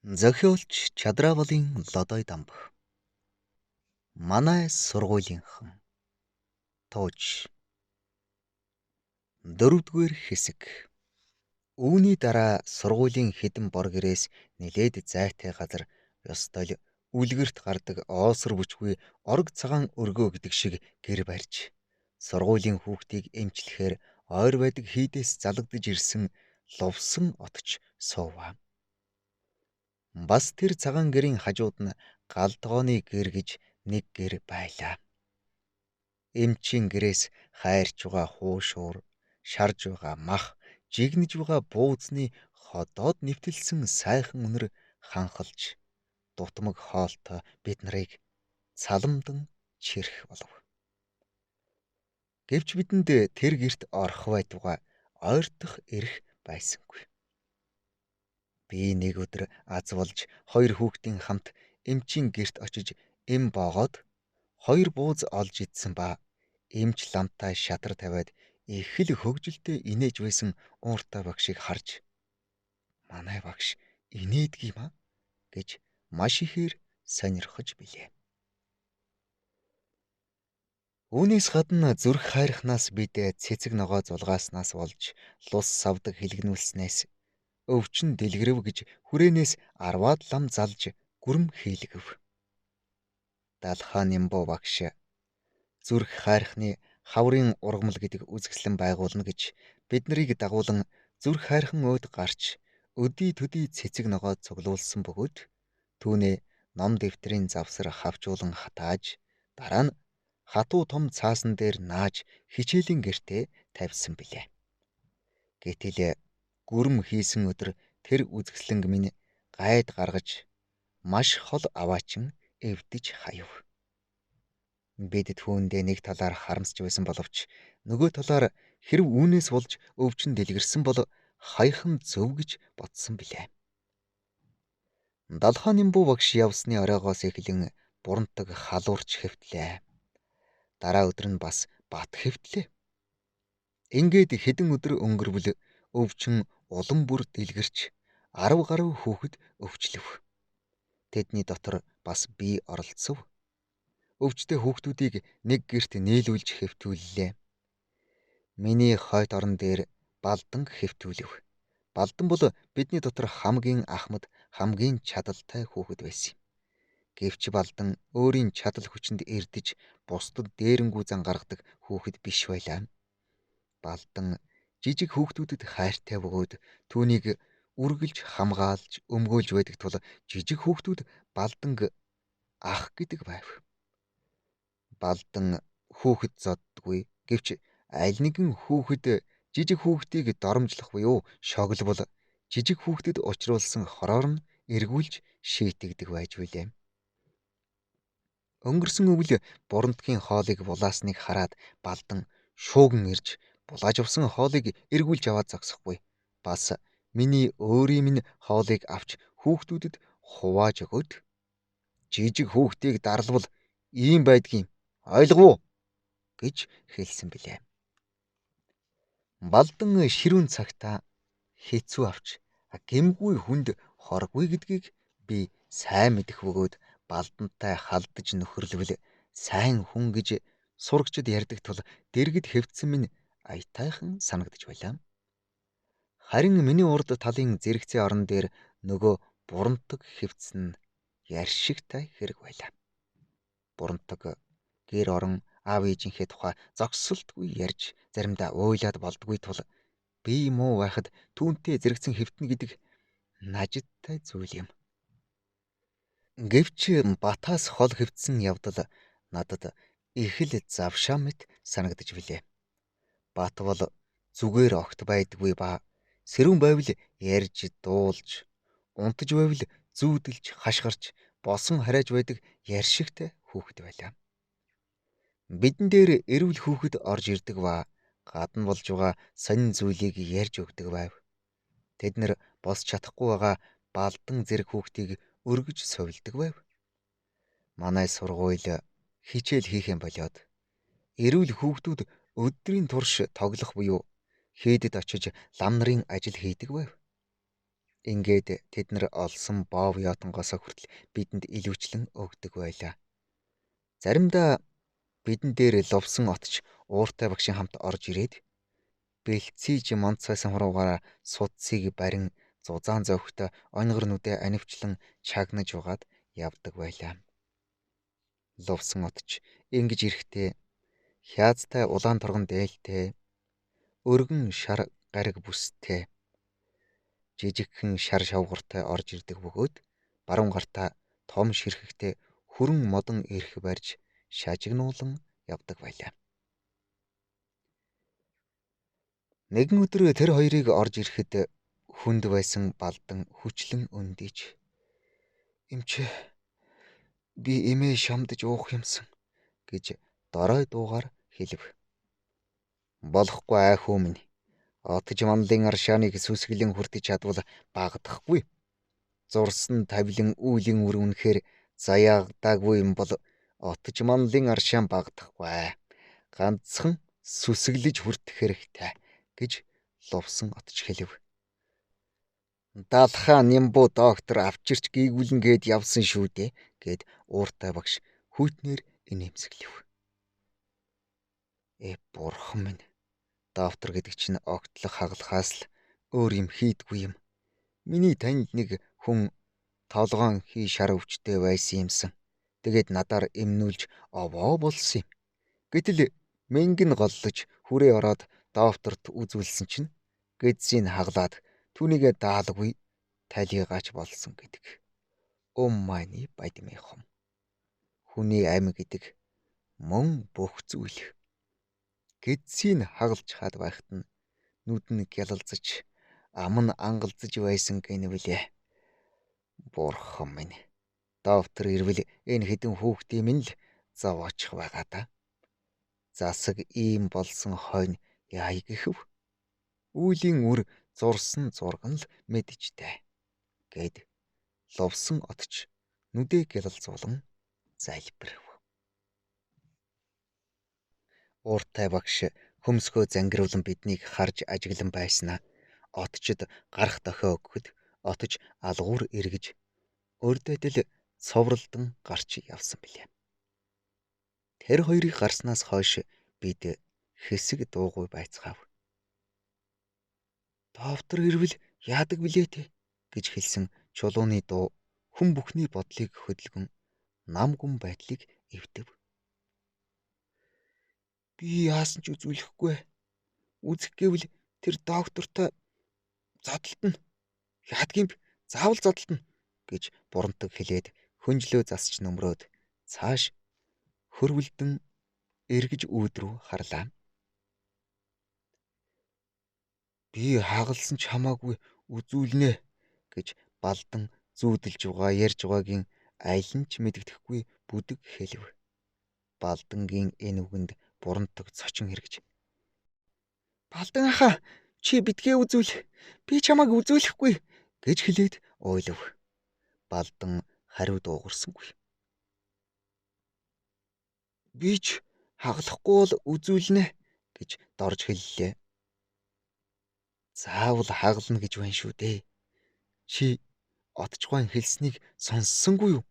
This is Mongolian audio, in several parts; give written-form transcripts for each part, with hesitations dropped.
Зохиолч Чадраавалын Лодой дамб. Манай сургуулийнхан. Тууж. 4-р хэсэг. Үүний дараа сургуулийн хэдэн бор гэрээс нилээд зайтай газар ёстой л үлгэрт гардаг оосор бүчгүй орог цагаан өргөө гэдэг шиг гэр барьж сургуулийн хүүхдийг эмчлэхээр ойр байдаг хийдээс залгадж ирсэн лувсан отч суув. Бас тэр цагаан гэрийн хажууд нь гал тогооны гэр гэж нэг гэр байлаа. Эмчийн гэрээс хайрч байгаа хуушуур, шарж байгаа мах, жигнэж байгаа бууцны ходоод нэвтэлсэн сайхан үнэр ханхалж, дутмаг хоолтой бид нарыг цаламдан чирэх болов. Гэвч бидэнд тэр герт орох байтугай ойртох эрх байсангүй. Би нэг өдөр аз болж хоёр хүүхдийн хамт эмчийн герт очиж эм боогоод хоёр бууз олж идсэн ба эмч ламтай шатар тавиад их л хөвгөлтэй инээж байсан ууртай багшийг харж манай багш инээдэг юм аа гэж маш ихээр сонирхож билээ. Үүнээс гадна зүрх хайрхнаас бид цэцэг ногоо зулгааснаас болж лус савдаг хэлгнүүлснээс өвчин дэлгэрв гэж хүрээнээс арваад лам залж гүрм хийлгэв. Далхаа Нимбу багш зүрх хайрхны хаврын ургамал гэдэг үзэсгэлэн байгуулна гэж бид нарыг дагуулan зүрх хайрхан өөд гарч өдий төдий цэцэг ногоо цуглуулсан бөгөөд түүнээ ном дэвтрийн завсар хавчуулан хатааж дараа нь хатуу том цаасан дээр нааж хичээлийн гэртээ тавьсан билээ. Гэтэл гүрм хийсэн өдөр тэр үзэсгэлэнг минь гайд гаргаж маш хол аваачин эвдэж хаяв. Бид түүндээ нэг талаар харамсч байсан боловч нөгөө талаар хэрв үүнээс болж өвчин дэлгэрсэн бол хаяхан зөв гэж бодсон билээ. Далхаа Нимбу багш явсны оройгоос эхлэн бурантаг халуурч хэвтлээ. Дараа өдөр нь бас бат хэвтлээ. Ингээд хэдэн өдөр өнгөрвөл өвчин улам бүр дэлгэрч 10 гаруй хүүхэд өвчлөв. Тэдний дотор бас би оролцов. Өвчтэй хүүхдүүдийг нэг гэрт нийлүүлж хэвтүүллээ. Миний хойд орон дээр Балдан хэвтүүлв. Балдан бол бидний дотор хамгийн ахмад, хамгийн чадалтай хүүхэд байсан. Гэвч Балдан өөрийн чадал хүчинд эрдэж бусдад дээрэнгүү зан гаргадаг хүүхэд биш байлаа. Балдан жижиг хүүхдүүдэд хайртай бөгөөд түүнийг үргэлж хамгаалж өмгөөлж байдаг тул жижиг хүүхдүүд Балданг ах гэдэг байв. Балдан хүүхэд зоддгүй гэвч аль нэгэн хүүхэд жижиг хүүхдийг доромжлох буюу шоглбол жижиг хүүхдэд учруулсан хороор нь эргүүлж шийтгдэг байж билээ. Өнгөрсөн өвөл бурантгийн хоолыг булаасныг хараад Балдан шууган ирж булааж авсан хоолыг эргүүлж аваад зогсохгүй. Бас миний өөрийн минь хоолыг авч хүүхдүүдэд хувааж өгөөд жижиг хүүхдийг дарлавал ийм байдгийн ойлгов уу гэж хэлсэн билээ. Балдан ширүүн цагтаа хэцүү авч гэмгүй хүнд хоргүй гэдгийг би сайн мэдэх бөгөөд Балдантай халдаж нөхөрлөвл сайн хүн гэж сурагчид ярьдаг тул дэргэд хэвтсэн минь аятайхан санагдаж байлаа. Харин миний урд талын зэрэгцээ орон дээр нөгөө бурантаг хэвтсэн яршигтай хэрэг байлаа. Бурантаг гэр орон аав ээжийнхээ тухай зогсолтгүй ярьж заримдаа уйлаад болдгүй тул би муу байхад түүнтэй зэрэгцэн хэвтнэ гэдэг нажидтай зүйл юм. Гэвч батаас хол хэвтсэн явдал надад их л завшаа мэт санагдаж билээ. Бат бол зүгээр огт байдаггүй ба сэрүүн байвал ярьж дуулж унтаж байвал зүүдэлж хашгирч босон харааж байдаг яршигтай хүүхэд байлаа. Бидэн дээр эрүүл хүүхэд орж ирдэг ба гадна болж байгаа сонин зүйлийг ярьж өгдөг байв. Тэд нар босч чадахгүй байгаа Балдан зэрэг хүүхдийг өргөж сувилдаг байв. Манай сургууль хичээл хийх юм болоод эрүүл хүүхдүүд өдрийн турш тоглох буюу хийдэд очиж лам нарын ажил хийдэг байв. Ингээд тэд нар олсон боов яотонгоосоо хүртэл бидэнд илүүчлэн өгдөг байлаа. Заримдаа бидэн дээр лувсан отч ууртай багшийн хамт орж ирээд бэлтцээж монцгойсон хуруугаараа судсыг барин зузаан зөөхтө онгор нүдэ анивчлан чагнаж угаад явдаг байлаа. Лувсан отч ингэж ирэхдээ хяазтай улаан торгон дээлтэй, өргөн шар гариг бүстэй, жижигхэн шар шавгартай орж ирдэг бөгөөд баруун гартаа том ширхэгтэй хүрэн модон ирэх барьж шажигнуулан явдаг байлаа. Нэгэн өдөр тэр хоёрыг орж ирэхэд хүнд байсан Балдан хүчлэн өндийж "Эмчээ, би эмээ шамдаж уух юмсан" гэж дорой дуугаар хэлв. "Болохгүй ай хүү минь. Отж манлын аршааныг сүсгэлэн хүртэж чадвал багтахгүй. Зурсан тавилан үүлийн үр үнэхээр заяагдаагүй юм бол отж манлын аршаан багтахгүй. Ганцхан сүсгэлж хүртэх хэрэгтэй" гэж лувсан отч хэлв. "Даалхаа Нимбу доктор авчирч гийгүүлнгээд явсан шүү дээ" гэд ууртай багш хүйтнээр инээмсэглэв. Бурхан минь. Доктор гэдэг чинь огтлох хагалхаас л өөр юм хийдгүй юм. Миний танд нэг хүн толгоон хий шар өвчтэй байсан юмсан. Тэгээд надаар эмнүүлж овоо болсон юм. Гэтэл мэнгэн голлож хүрээ ороод докторт үзүүлсэн чинь гэдсийг хаглаад түүнийгээ даалгүй талигаач болсон гэдэг. Уммайны бадмихом. Хүний амь гэдэг мөн бүх зүйл. Гэдсийг хагалж хаад байхад нь нүд нь гялалзаж, ам нь ангалзаж байсан гэнэвлээ. Бурхан минь. Доктор ирвэл энэ хэдэн хүүхдийн минь л зовоочих байгаа да. Засаг ийм болсон хойно яа гэхэв? Үүлийн үр зурсан зурган л мэджтэй гэд лувсан отч нүдэ гялалзуулан залбирв. Ууртай багш хөмсгөө зангируулан биднийг харж ажиглан байснаа отчид гарах дохио өгөхөд отч алгуур эргэж өрдөөдөл цовралдан гарч явсан билээ. Тэр хоёрыг гарснаас хойш бид хэсэг дуугүй байцгаав. "Доктор ирвэл яадаг билээ те" гэж хэлсэн чулууны дуу хүн бүхний бодлыг хөдөлгөн нам гүн байдлыг эвдэв. "Би яасан ч үзүүлэхгүй. Үзэх гэвэл тэр доктортой зодтолтно. Яадгийн заавал зодтолтно" гэж бурантаг хэлээд хөнжлөө засч нөмрөөд цааш хөрвөлдөн эргэж үүд рүү харлаа. "Би хагалсан ч хамаагүй үзүүлнэ" гэж Балдан зүүдэлж байгаа ярьж байгаагийн айлн ч мэддэхгүй бүдэг хэлв. Балдангийн энэ үгэнд бурантаг цочин хэрэгж "Балдан ахаа, чи битгээ үзүүл. Би чамайг үзүүлэхгүй" гэж хэлээд ойлов. Балдан хариу дуугарсангүй. "Би ч хагалахгүй бол үзүүлнэ" гэж дорж хэллээ. "Заавал хагална гэж байна шүү дээ. Чи отчгоон хэлснийг сонссонгүй юу?"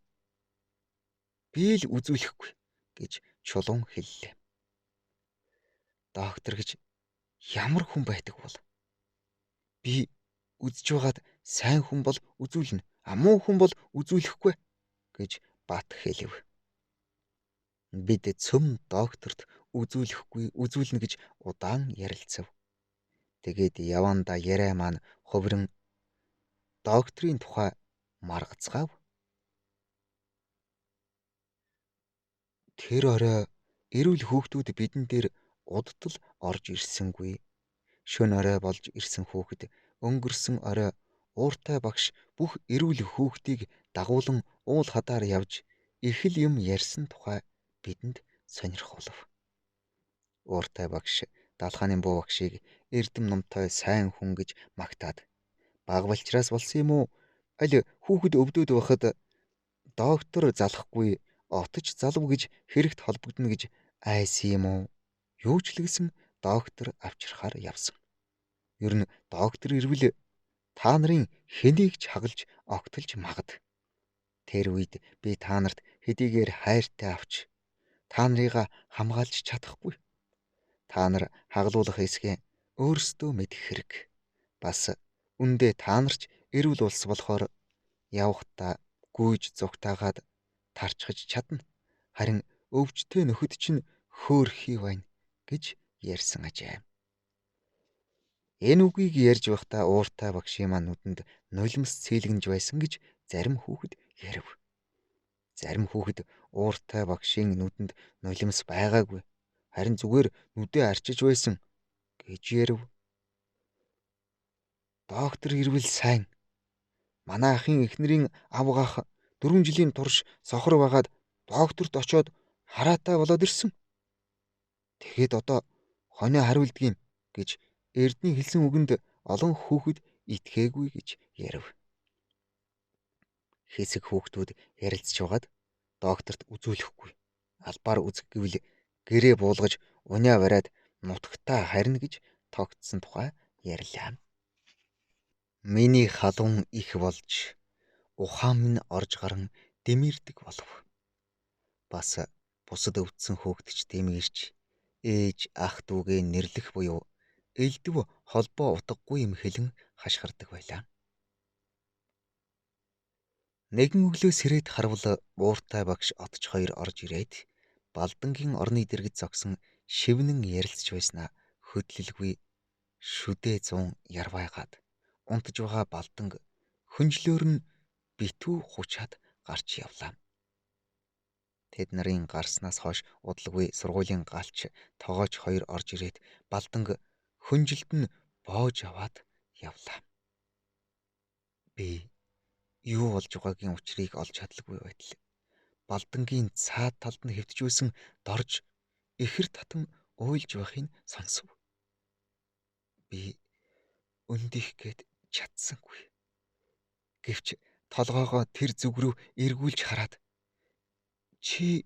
"Би л үзүүлэхгүй" гэж чулуун хэллээ. "Доктор гэж ямар хүн байдаг бол? Би үзэж байгаад сайн хүн бол үзүүлнэ, муу хүн бол үзүүлэхгүй" гэж бат хэлв. Бид цөм докторт үзүүлэхгүй үзүүлнэ гэж удаан ярилцав. Тэгээд яванда яриа маань хувиран докторийн тухай маргацгаав. Тэр орой эрүүл хүүхдүүд бидэн дээр удтал орж ирсэнгүй. Шөнө орой болж ирсэн хүүхэд өнгөрсөн орой ууртай багш бүх эрүүл хүүхдийг дагуулan уул хадаар явж их л юм ярьсан тухай бидэнд сонирхолов. Ууртай багш даалхааны буу багшийг эрдэм номтой сайн хүн гэж магтаад "Баг балчраас болсон юм уу? Аль хүүхэд өвдөд байхад доктор залахгүй отч залуу гэж хэрэгт холбогдно гэж айсан юм уу? Юу ч л гэсэн доктор авчирхаар явсан. Ер нь доктор ирвэл Та нарын хэнийг ч хагалж огтолж магад. Тэр үед би та нарт хэдийгээр хайртай авч та нарыг хамгаалж чадахгүй. Та нар хагалуулах эсгээ өөрсдөө мэдэх хэрэг. Бас үндэ та нарч эрүүл улс болохоор явахдаа гүйж зүгтаагаад тарчхаж чадна. Харин өвчтөе нөхөд чинь хөөрхий байна гэж ярьсан ажээ. Энэ үгийг ярьж байхдаа ууртай багшийн маань нүдэнд нулимс цэйлгэнж байсан гэж зарим хүүхэд ярив. Зарим хүүхэд ууртай багшийн нүдэнд нулимс байгаагүй. Харин зүгээр нүдээ арчиж байсан гэж ярив. Доктор ирвэл сайн. Манай ахын эхнэрийн авгаах 4 жилийн турш сохор байгаад докторт очоод хараатай болоод ирсэн. Тэгэхэд одоо хонио хариулдгийм гэж эрдний хэлсэн үгэнд олон хүүхэд итгээгүй гэж ярив. Хэсэг хүүхдүүд ярилцж байгаад докторт үзүүлэхгүй. Албаар үзэх гэвэл гэрээ буулгаж униа бариад нутагтаа харина гэж тогтсон тухай ярьлаа. Миний халуун их болж ухаан минь орж гарan дэмэрдэг болов. Бас бусад өвдсөн хөөгтч дэмэрч ээж ах дүүгээ нэрлэх буюу элдв холбоо утгагүй юм хэлэн хашгирдаг байлаа. Нэгэн өглөө сэрээд харвал ууртай багш отч хоёр орж ирээд Балдангийн орны дэргэд зогсон шивнэн ярилцж байснаа хөдлөлгүй шүдээ 100 ярвайгаад унтж байгаа Балданг хөнжлөөр нь битүү хучаад гарч явлаа. Тэд нарын гарснаас хойш удалгүй сургуулийн галч тоогооч хоёр орж ирээд Балданг хөнжилд нь боож аваад явлаа. Би юу болж байгаагийн учрыг олж чадлагүй байтал Балдангийн цаад талд нь хэвтжүүлсэн дорж ихэр татан уйлж байхыг сонсов. Би өндих гээд чадсангүй. Гэвч толгоогоо тэр зүг рүү эргүүлж хараад чи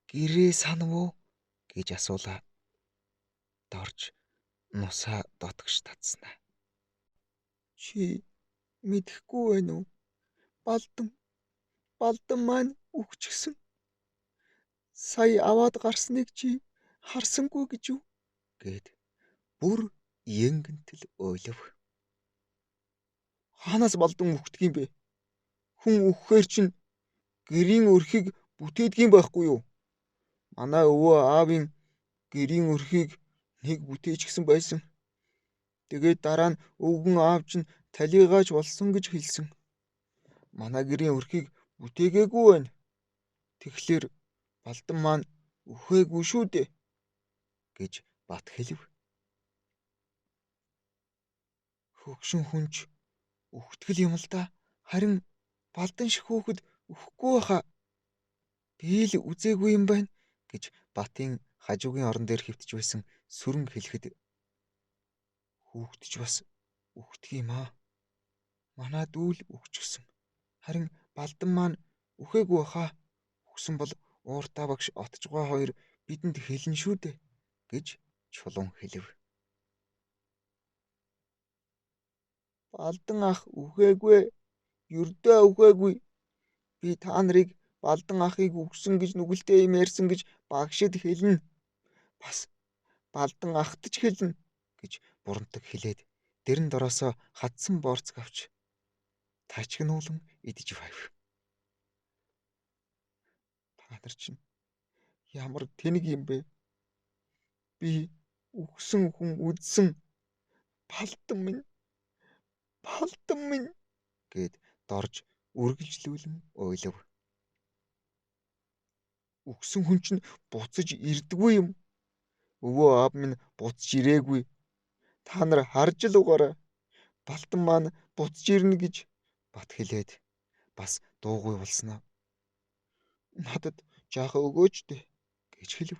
гэрээ санав уу гэж асуулаа. Дорж нусаа дотгош татснаа. Чи мэдэхгүй байна уу? Балдан маань үхчихсэн. Сая аваад гарсныг чи харсангүй гэж юу? Гэд бүр янгэнтэл ойлов. Хаанаас Балдан үхдэг юм бэ? Хүн үхэхээр чинь гэрийн өрхийг бүтээдгийм байхгүй юу? Манай өвөө аавын гэрийн өрхийг нэг бүтээчихсэн байсан. Тэгээд дараа нь өвгөн аав чинь талийгааж болсон гэж хэлсэн. Манай гэрийн өрхийг бүтээгээгүй байна. Тэгэхээр Балдан маань үхээгүй шүү дээ гэж бат хэлв. Хөгшин хүнч үхтгэл юм л да. Харин Балдан шиг хүүхэд үхэхгүй байхаа. Би л үзээгүй юм байна гэж батын хажуугийн орон дээр хэвтэж байсан сүрэн хэлэхэд хүүхдч бас үхдэг юм аа. Манай дүүл үхчихсэн. Харин Балдан маань үхээгүй байхаа. Үхсэн бол ууртай багш отж байгаа хоёр бидэнд хэлнэ шүү дээ гэж чулуун хэлв. Балдан ах үхээгүй. Ердөө үхээгүй. Би та нарыг Балдан ахыг үхсэн гэж нүгэлтэй юм ярьсан гэж багшид хэлнэ. Бас Балдан ахт ч хэлнэ гэж бурандаг хэлээд дэрэн дороосоо хатсан борцог авч тачгнуулан идэж байв. Та нар чинь ямар тэнэг юм бэ? Би үхсэн хүн үдсэн Балдан минь гэд дорж үргэлжлүүлэн ойлов. Үхсэн хүн чинь буцаж ирдэггүй юм. Өвөө аав минь буцаж ирээгүй. Та нар харж л угаарай. Балдан маань буцаж ирнэ гэж бат хэлээд бас дуугүй болсноо. Надад жаахан өгөөч дээ гэж хэлв.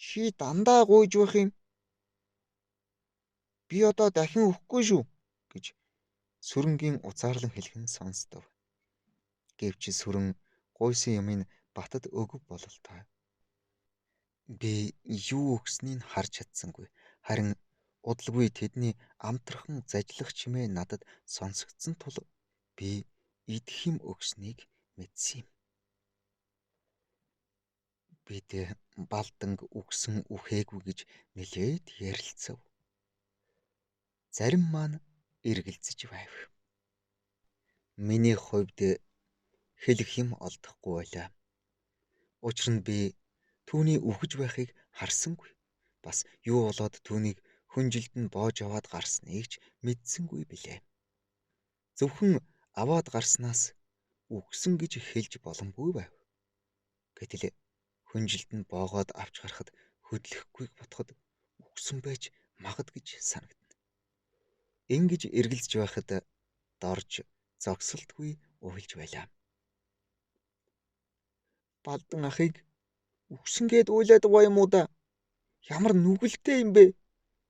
Чи дандаа гуйж байх юм. Би одоо дахин үхэхгүй шүү гэж сүрэнгийн уцаарлан хэлхэн сонсдов. Гэвч сүрэн гуйсан юмыг батад өгөв бололтой. Би юу өгснийг харж чадсангүй. Харин Удалгүй тэдний амтрхан зажлах чимээ надад сонсогдсон тул би идэх юм өгснийг мэдсэн юм. Бид Балданг үгсэн үхээгүй гэж нэлээд ярилцав. Зарим маань эргэлзэж байв. Миний хувьд хэлэх юм олдохгүй байлаа. Учир нь би түүний үхэж байхыг харсангүй. Бас юу болоод түүнийг хүнжилд нь боож аваад гарсныг ч мэдсэнгүй билээ. Зөвхөн аваад гарснаас үгсэн гэж хэлж боломгүй байв. Гэтэл хүнжилд нь боогоод авч гарахад хөдлөхгүй бодоход үгсэн байж магад гэж санагдана. Ингэж эргэлзэж байхад дорж зогсолтгүй уйлж байлаа. Балдан ахыг үгсэн гээд уйлаад байгаа юм уу да? Ямар нүгэлтэй юм бэ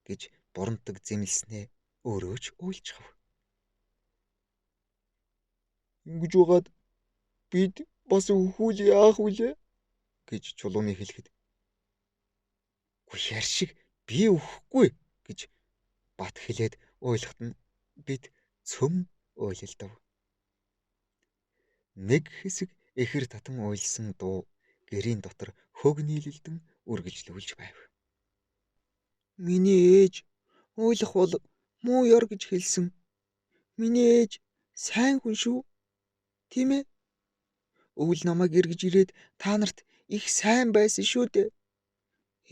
гэж бурандаг зэмлснээ өөрөө ч уйлчихв. Ингэж угаад бид бас өхүүл яах вүлээ гэж чулууны хэлэхэд "Гүшэр шиг би өхгүй" гэж бат хэлээд уйлахад нь бид цөм уйлалдав. Нэг хэсэг эхэр татан уйлсан дуу гэрийн дотор хөг нийлэлдэн үргэлжлүүлж байв. Миний ээж уйлах бол муу ёр гэж хэлсэн. Миний ээж сайн хүн шүү. Тийм ээ. Өвөл намайг эргэж ирээд та нарт их сайн байсан шүү дээ.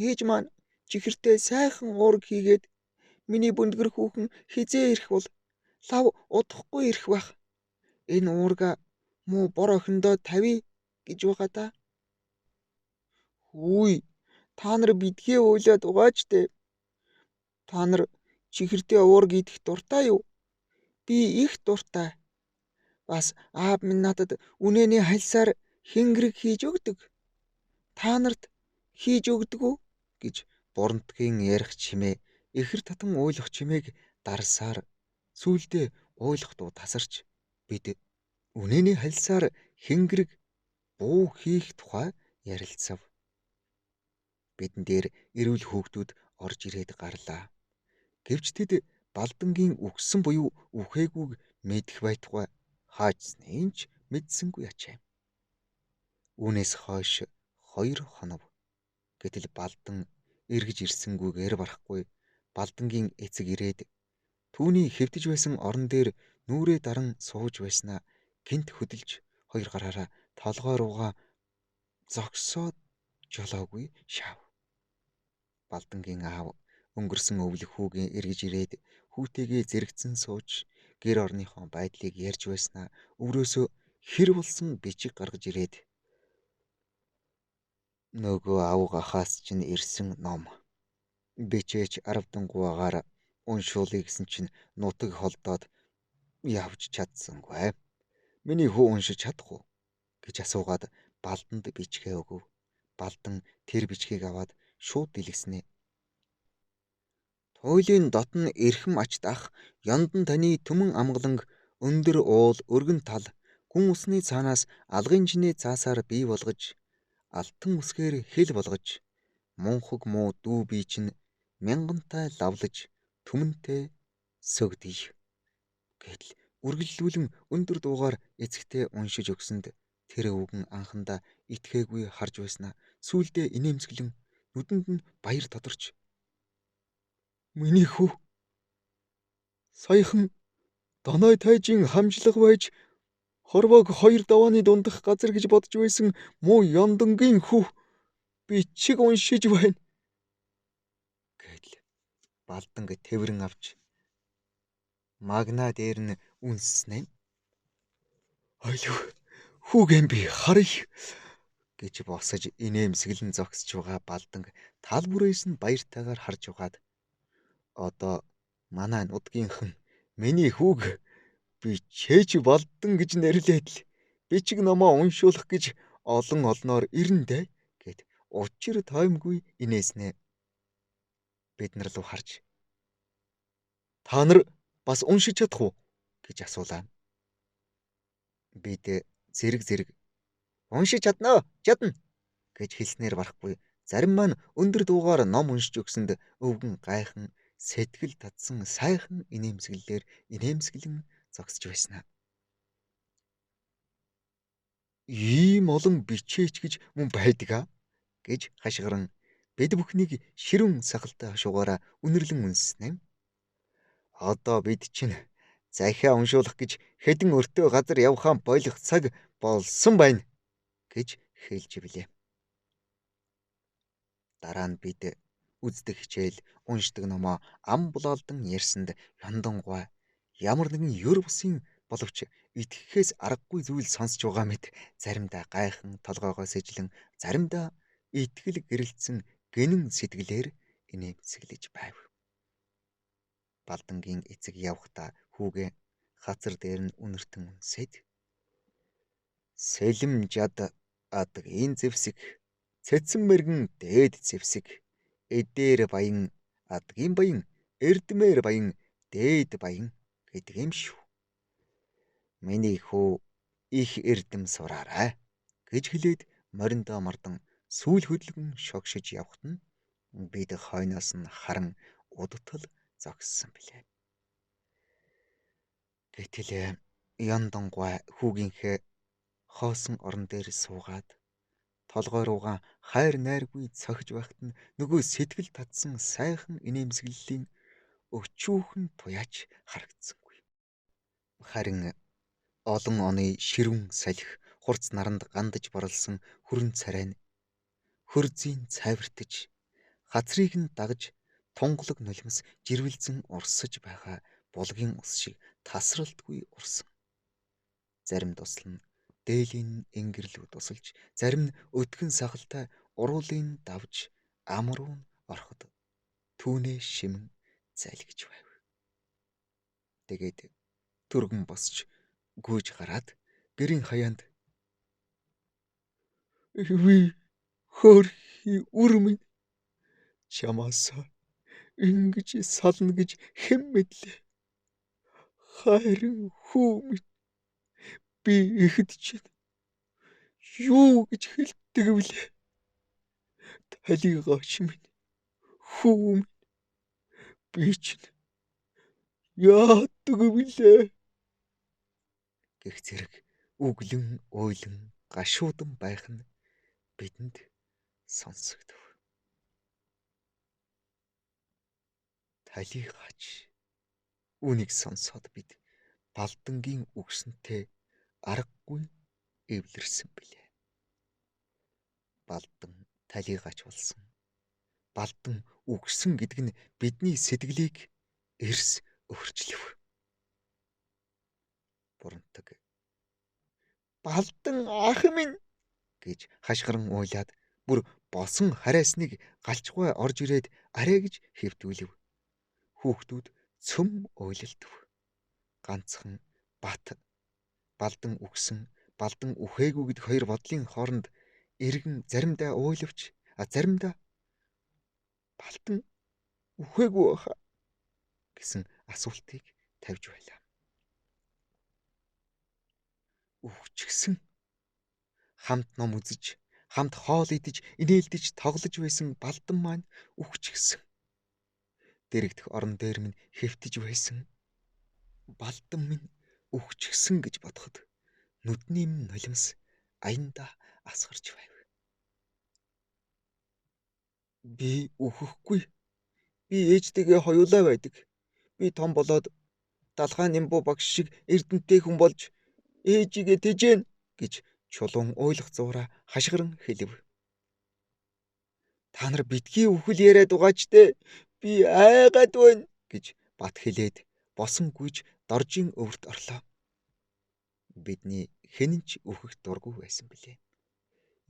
Ээж маань чихэртэй сайхан уург хийгээд миний бүндгэр хүүхэн хизээ ирэх бол лав удахгүй ирэх байх. Энэ уурга муу бор охиндоо тавья гэж байгаа да. Хүй, та нар бидгээ уйлаад угаач дээ. Та нар чихэртэй уург идэх дуртай юу? Би их дуртай. Бас аав минь надад үнэний хальсаар хэнгэрэг хийж өгдөг. Та нарт хийж өгдөг үү гэж бурантгийн ярих чимээ эхэр татан уйлах чимээг дарсаар сүүлдээ уйлах дуу тасарч бид үнэний хальсаар хэнгэрэг буу хийх тухай ярилцав. Бидэн дээр эрүүл хүүхдүүд орж ирээд гарлаа. Гэвч тэд Балдангийн үгсэн буюу үхээгүйг мэдэх байтугай хаажсныг ч мэдсэнгүй ачаа. Үүнээс хойш 2 хоног. Гэтэл Балдан эргэж ирсэнгүйгээр барахгүй Балдангийн эцэг ирээд түүний хэвтэж байсан орон дээр нүрээ даран сууж байснаа гинт хөдөлж 2 гараараа толгой руугаа зогсоод жолоогүй шаав. Балдангийн аав өнгөрсөн өвлөх хүүгийн эргэж ирээд хүүтэйгээ зэрэгцэн сууж гэр орныхоо байдлыг ярьж байснаа өврөөсөө хэр болсон бичиг гаргаж ирээд нөгөө авгахаас чинь ирсэн ном бичээч 10 дангуугаар уншуулъя гэсэн чинь нутаг холдоод явж чадсангүй. Миний хүү уншиж чадах уу гэж асуугаад Балданд бичгээ өгөв. Балдан тэр бичгийг аваад шууд дэлгэснэ. Туйлын дотн эрхэм ачт ах ёндан таны түмэн амгаланг өндөр уул өргөн тал гүн усны цаанаас алгын чинээ цаасаар бий болгож алтан үсгээр хэл болгож мунхаг муу дүү бий чинь мянгантай лавлаж түмэнтэй сөгдөй гэдэл үргэлжлүүлэн өндөр дуугаар эцэгтэй уншиж өгсөнд тэр өвгөн анхандаа итгээгүй харж байснаа сүүлдээ инээмсэглэн нүдэнд нь баяр тодорч "Миний хүү саяхан Доной тайжийн хамжлага байж хорвоог 2 давааны дундах газар гэж бодож байсан муу ёндангийн хүү бичиг уншиж байна" гэдэл Балданг тэврэн авч магнаа дээр нь үнснэ. "Ойлов хүүгэн би харъя" гэж босож инээмсэглэн зогсож байгаа Балданг тал бүрээс нь баяртайгаар харж угаад "Одоо манай нутгийнхан миний хүүг бичээч Балдан гэж нэрлээд л бичиг номоо уншуулах гэж олон олноор ирнэ дээ" гэд учир тоймгүй инээснэ. Бид нар руу харж "Та нар бас уншиж чадах уу?" гэж асуулаа. Бид зэрэг "Уншиж чадна гэж хэлснээр барахгүй зарим маань өндөр дуугаар ном уншиж өгсөнд өвгөн гайхан Сэтгэл татсан сайхан инээмсэглэлээр инээмсэглэн зогсож байснаа. Ийм олон бичээч гэж мөн байдаг аа гэж хашгиран бид бүхнийг ширүүн сахалтай хашуугаараа үнэрлэн үнснэв. Одоо бид чинь захиа уншуулах гэж хэдэн өртөө газар явхаа болох цаг болсон байна гэж хэлж билээ. Дараа нь бид үздэг хичээл уншдаг номоо ам булаалдан ярьсанд яндангуй ямар нэгэн ёр бусын боловч итгэхээс аргагүй зүйл сонсч байгаа мэт заримдаа гайхан толгоогоос ижлэн заримдаа итгэл гэрэлтсэн гинэн сэтгэлээр инээмсэглэж байв. Балдангийн эцэг явхдаа хүүгээ хацар дээр нь үнэртэн үнсээд сэлэм жад адгийн зэвсэг цэцэн мэргэн дээд зэвсэг эдээр баян адгийн баян эрдмээр баян дээд баян гэдэг юм шүү. Миний хүү их эрдэм сураарай гэж хэлээд мориндоо мардан сүүл хөдөлгөн шогшиж явхад нь бид хойноос нь харан удтал зогссон билээ. Гэтэл яндангуй хүүгийнхээ хоосон орон дээр суугаад толгой руугаа хайр найргүй цохиж байхад нь нөгөө сэтгэл татсан сайхан инээмсэглэлийн өчүүхэн туяач харагдсангүй. Харин олон оны ширүүн салхи хурц наранд гандаж борлсон хүрэн царай нь хөрзийн цайвартаж хацрыг нь дагаж тунгалаг нулимс жирвэлзэн урсаж байгаа булгийн ус шиг тасралтгүй урсан. Зарим тусал нь дээлийн ингэрлүү тусалж, зарим нь өтгөн сахалтай уруулын давж ам руу ороход түүнээ шимэн залгиж байв. Тэгээд түргэн босч гүйж гараад гэрийн хаяанд "Ви хөөрхи үр минь чамаас ингэж сална гэж хэн мэдлээ. Хайрын хүү минь би ихэд чинь юу гэж хэлдэг вүлээ. Талигаач минь хүү минь би чинь яадаг вүлээ" гэх зэрэг үглэн ойлон гашуудан байх нь бидэнд сонсогдов. Талигаач. Үнийг сонсоод бид Балдангийн үгсэнтэй аргагүй эвлэрсэн билээ. Балдан талигаач болсон. Балдан үгсэн гэдэг нь бидний сэтгэлийг эрс өөрчлөв. Бурантаг "Балдан ах минь" гэж хашгиран уйлаад бүр босон харайсныг галчгүй орж ирээд арай гэж хэвтүүлв. Хүүхдүүд цөм уйлалдав. Ганцхан бат Балдан үгсэн, Балдан үхээгүй гэдэг хоёр бодлын хооронд эргэн заримдаа уйлвч, заримдаа Балдан үхээгүй баха гэсэн асуултыг тавьж байлаа. Үхчихсэн. Хамт ном үзэж, хамт хоол идэж, инээлдэж тоглож байсан Балдан маань үхчихсэн. Дэрэгдэх орон дээр минь хэвтэж байсан Балдан минь үхчихсэн гэж бодоход нүдний минь нулимс аяндаа асгарч байв. Би үхэхгүй. Би ээжтэйгээ хоёулаа байдаг. Би том болоод далхай нимбуу багш шиг эрдэнэтэй хүн болж ээжигээ тэжээн гэж чулуун уйлах зуураа хашгиран хэлв. Та нар битгий үхэл яриад угаач дээ. Би айгаад байна гэж бат хэлээд босон гүйж доржийн өвөрт орлоо. Бидний хэн ч үхэх дургүй байсан билээ.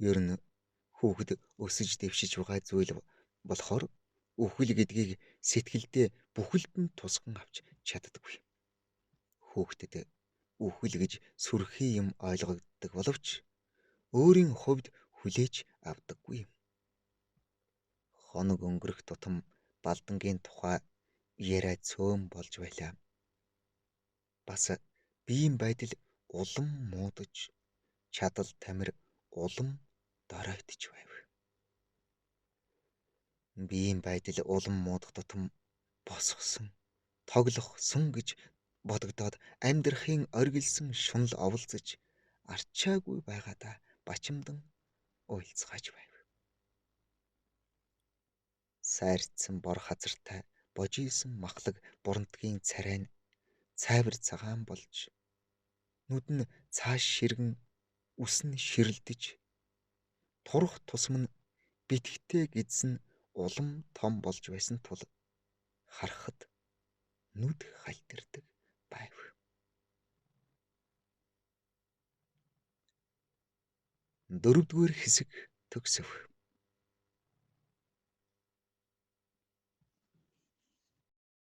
Ер нь хүүхэд өсөж дэвшиж байгаа зүйл болохоор үхэл гэдгийг сэтгэлдээ бүхэлдэн тусган авч чаддаггүй. Хүүхдэд үхэл гэж сүрхий юм ойлгогддог боловч өөрийн хувьд хүлээж авдаггүй юм. Хоног өнгөрөх тутам Балдангийн тухай яриа цөөн болж байлаа. Бас биеийн байдал улам муудаж, чадал тамир улам доройтж байв. Биеийн байдал улам муудах тутам босгосон, тоглох сун гэж бодогдоод амьдрахын оргилсон шунал оволцож арчаагүй байгаадаа бачимдан уйлцгааж байв. Сайрцсан бор хазартай божиисэн махлаг бурантгийн царай нь цайвар цагаан болж нүд нь цааш ширгэн үс нь ширэлдэж турах тусам нь битгтэй гидсэн улам том болж байсан тул харахад нүд халтирдаг байв. Дөрөвдүгээр хэсэг төгсөв.